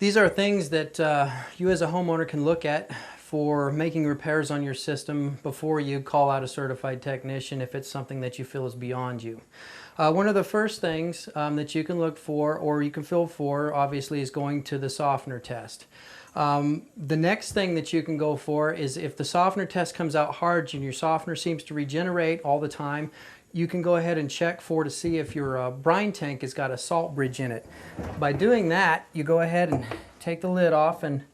These are things that you as a homeowner can look at for making repairs on your system before you call out a certified technician if it's something that you feel is beyond you. One of the first things that you can look for, or you can feel for, obviously, is going to the softener test. The next thing that you can go for is if the softener test comes out hard and your softener seems to regenerate all the time, you can go ahead and check to see if your brine tank has got a salt bridge in it. By doing that, you go ahead and take the lid off and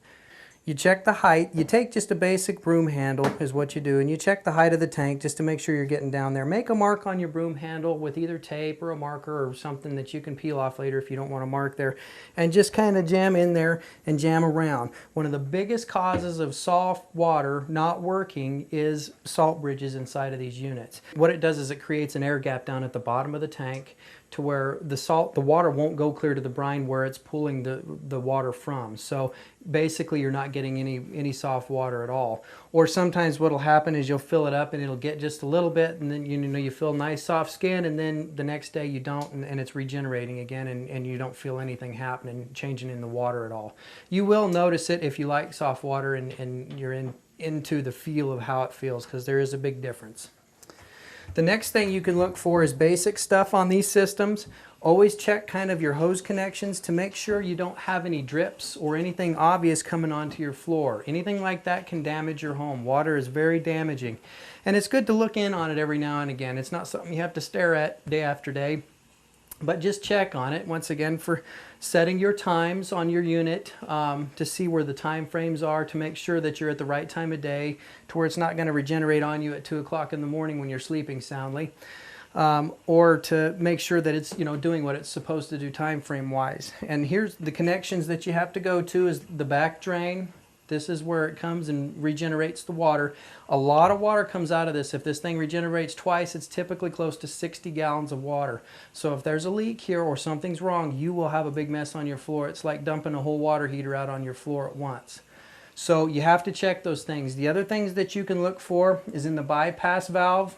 you check the height. You take just a basic broom handle is what you do, and you check the height of the tank just to make sure you're getting down there. Make a mark on your broom handle with either tape or a marker or something that you can peel off later if you don't want to mark there, and just kind of jam in there and jam around. One of the biggest causes of soft water not working is salt bridges inside of these units. What it does is it creates an air gap down at the bottom of the tank to where the water won't go clear to the brine where it's pulling the water from. So basically you're not getting any soft water at all. Or sometimes what'll happen is you'll fill it up and it'll get just a little bit, and then you feel nice soft skin, and then the next day you don't, and it's regenerating again, and you don't feel anything happening, changing in the water at all. You will notice it if you like soft water and you're into the feel of how it feels, because there is a big difference. The next thing you can look for is basic stuff on these systems. Always check kind of your hose connections to make sure you don't have any drips or anything obvious coming onto your floor. Anything like that can damage your home. Water is very damaging. And it's good to look in on it every now and again. It's not something you have to stare at day after day, but just check on it once again for setting your times on your unit to see where the time frames are, to make sure that you're at the right time of day to where it's not going to regenerate on you at 2 o'clock in the morning when you're sleeping soundly, or to make sure that it's doing what it's supposed to do time frame wise. And here's the connections that you have to go to is the back drain. This is where it comes and regenerates the water. A lot of water comes out of this. If this thing regenerates twice, it's typically close to 60 gallons of water. So if there's a leak here or something's wrong, you will have a big mess on your floor. It's like dumping a whole water heater out on your floor at once. So you have to check those things. The other things that you can look for is in the bypass valve.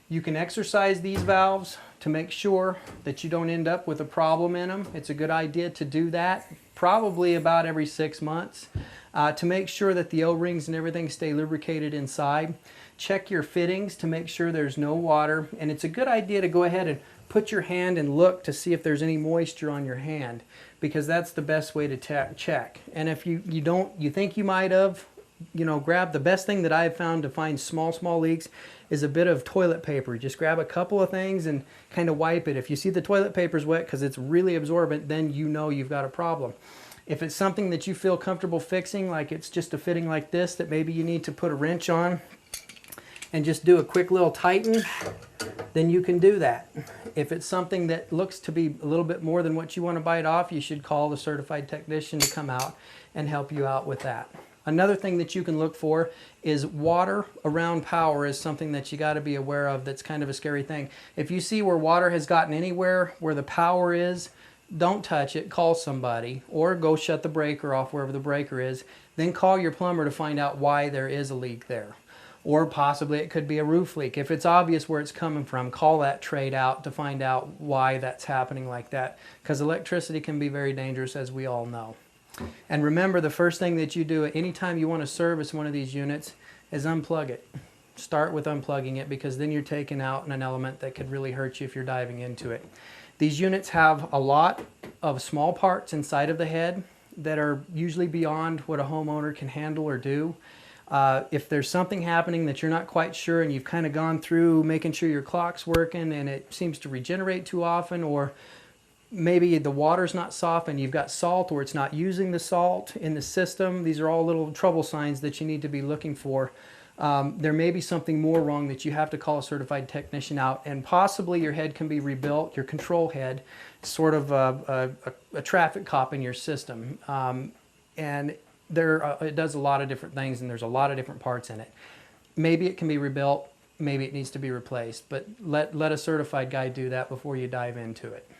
You can exercise these valves to make sure that you don't end up with a problem in them. It's a good idea to do that probably about every 6 months to make sure that the O-rings and everything stay lubricated inside. Check your fittings to make sure there's no water, and it's a good idea to go ahead and put your hand and look to see if there's any moisture on your hand, because that's the best way to check. And if you think you might have, grab the best thing that I've found to find small leaks is a bit of toilet paper. Just grab a couple of things and kind of wipe it. If you see the toilet paper's wet because it's really absorbent, then you know you've got a problem. If it's something that you feel comfortable fixing, like it's just a fitting like this that maybe you need to put a wrench on and just do a quick little tighten, then you can do that. If it's something that looks to be a little bit more than what you want to bite off, you should call the certified technician to come out and help you out with that. Another thing that you can look for is water around power is something that you got to be aware of. That's kind of a scary thing. If you see where water has gotten anywhere where the power is, don't touch it, call somebody, or go shut the breaker off wherever the breaker is, then call your plumber to find out why there is a leak there. Or possibly it could be a roof leak. If it's obvious where it's coming from, call that trade out to find out why that's happening like that, because electricity can be very dangerous, as we all know. And remember, the first thing that you do anytime you want to service one of these units is unplug it. Start with unplugging it, because then you're taking out an element that could really hurt you if you're diving into it. These units have a lot of small parts inside of the head that are usually beyond what a homeowner can handle or do. If there's something happening that you're not quite sure, and you've kind of gone through making sure your clock's working and it seems to regenerate too often, or maybe the water's not soft and you've got salt, or it's not using the salt in the system, these are all little trouble signs that you need to be looking for. There may be something more wrong that you have to call a certified technician out, and possibly your head can be rebuilt, your control head, sort of a traffic cop in your system. And it does a lot of different things, and there's a lot of different parts in it. Maybe it can be rebuilt, maybe it needs to be replaced, but let a certified guy do that before you dive into it.